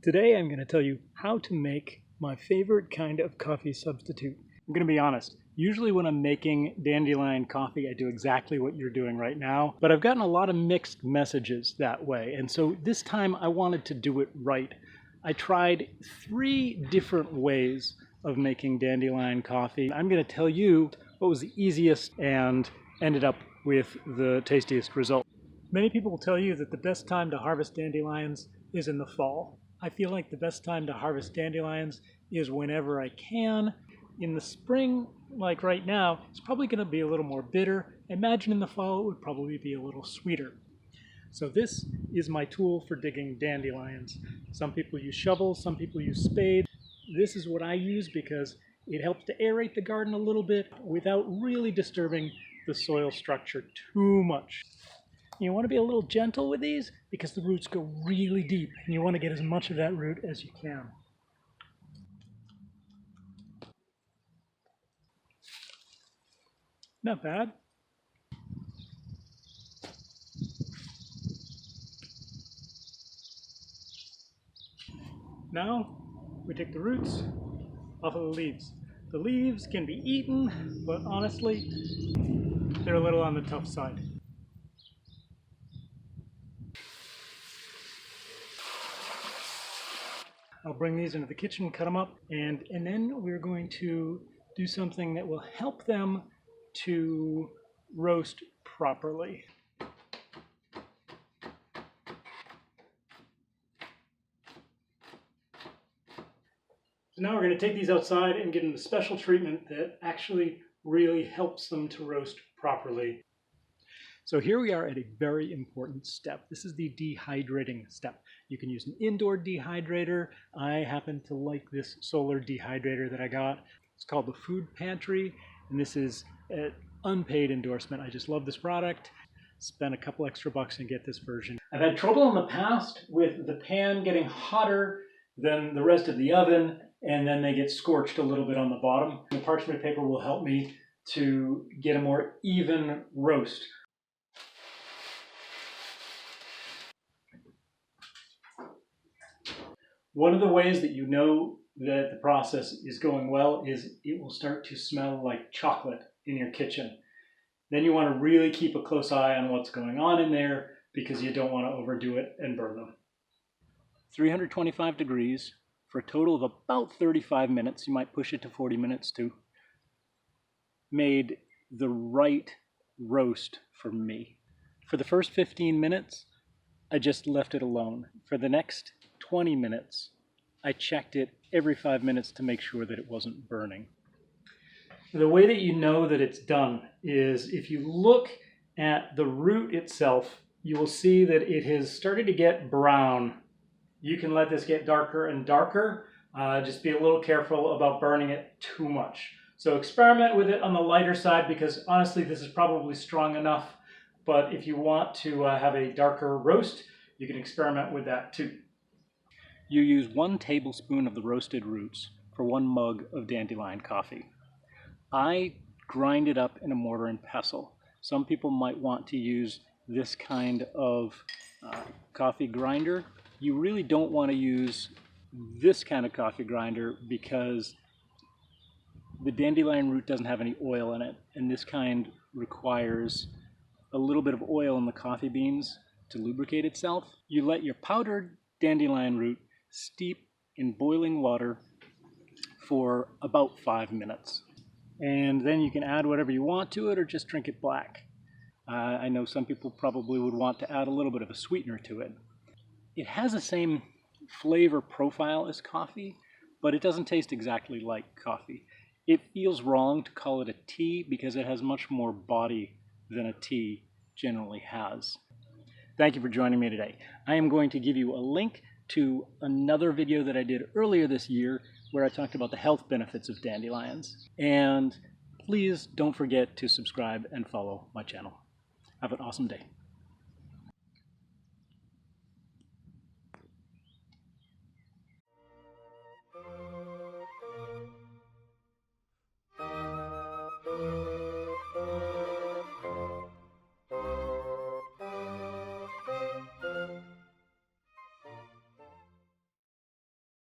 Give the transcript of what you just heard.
Today I'm going to tell you how to make my favorite kind of coffee substitute. I'm going to be honest, usually when I'm making dandelion coffee I do exactly what you're doing right now, but I've gotten a lot of mixed messages that way, and so this time I wanted to do it right. I tried 3 different ways of making dandelion coffee. I'm going to tell you what was the easiest and ended up with the tastiest result. Many people will tell you that the best time to harvest dandelions is in the fall. I feel like the best time to harvest dandelions is whenever I can. In the spring, like right now, it's probably going to be a little more bitter. Imagine in the fall it would probably be a little sweeter. So this is my tool for digging dandelions. Some people use shovels, some people use spades. This is what I use because it helps to aerate the garden a little bit without really disturbing the soil structure too much. You want to be a little gentle with these because the roots go really deep and you want to get as much of that root as you can. Not bad. Now we take the roots off of the leaves. The leaves can be eaten, but honestly, they're a little on the tough side. I'll bring these into the kitchen, cut them up, and then we're going to do something that will help them to roast properly. So now we're going to take these outside and give them the special treatment that actually really helps them to roast properly. So here we are at a very important step. This is the dehydrating step. You can use an indoor dehydrator. I happen to like this solar dehydrator that I got. It's called the Food Pantry, and this is an unpaid endorsement. I just love this product. Spend a couple extra bucks and get this version. I've had trouble in the past with the pan getting hotter than the rest of the oven, and then they get scorched a little bit on the bottom. The parchment paper will help me to get a more even roast. One of the ways that you know that the process is going well is it will start to smell like chocolate in your kitchen. Then you want to really keep a close eye on what's going on in there because you don't want to overdo it and burn them. 325 degrees for a total of about 35 minutes. You might push it to 40 minutes too. Made the right roast for me. For the first 15 minutes, I just left it alone. For the next 20 minutes, I checked it every 5 minutes to make sure that it wasn't burning. The way that you know that it's done is if you look at the root itself, you will see that it has started to get brown. You can let this get darker and darker. Just be a little careful about burning it too much. So experiment with it on the lighter side because honestly this is probably strong enough, but if you want to have a darker roast, you can experiment with that too. You use 1 tablespoon of the roasted roots for 1 mug of dandelion coffee. I grind it up in a mortar and pestle. Some people might want to use this kind of coffee grinder. You really don't want to use this kind of coffee grinder because the dandelion root doesn't have any oil in it, and this kind requires a little bit of oil in the coffee beans to lubricate itself. You let your powdered dandelion root steep in boiling water for about 5 minutes. And then you can add whatever you want to it or just drink it black. I know some people probably would want to add a little bit of a sweetener to it. It has the same flavor profile as coffee, but it doesn't taste exactly like coffee. It feels wrong to call it a tea because it has much more body than a tea generally has. Thank you for joining me today. I am going to give you a link to another video that I did earlier this year where I talked about the health benefits of dandelions. And please don't forget to subscribe and follow my channel. Have an awesome day.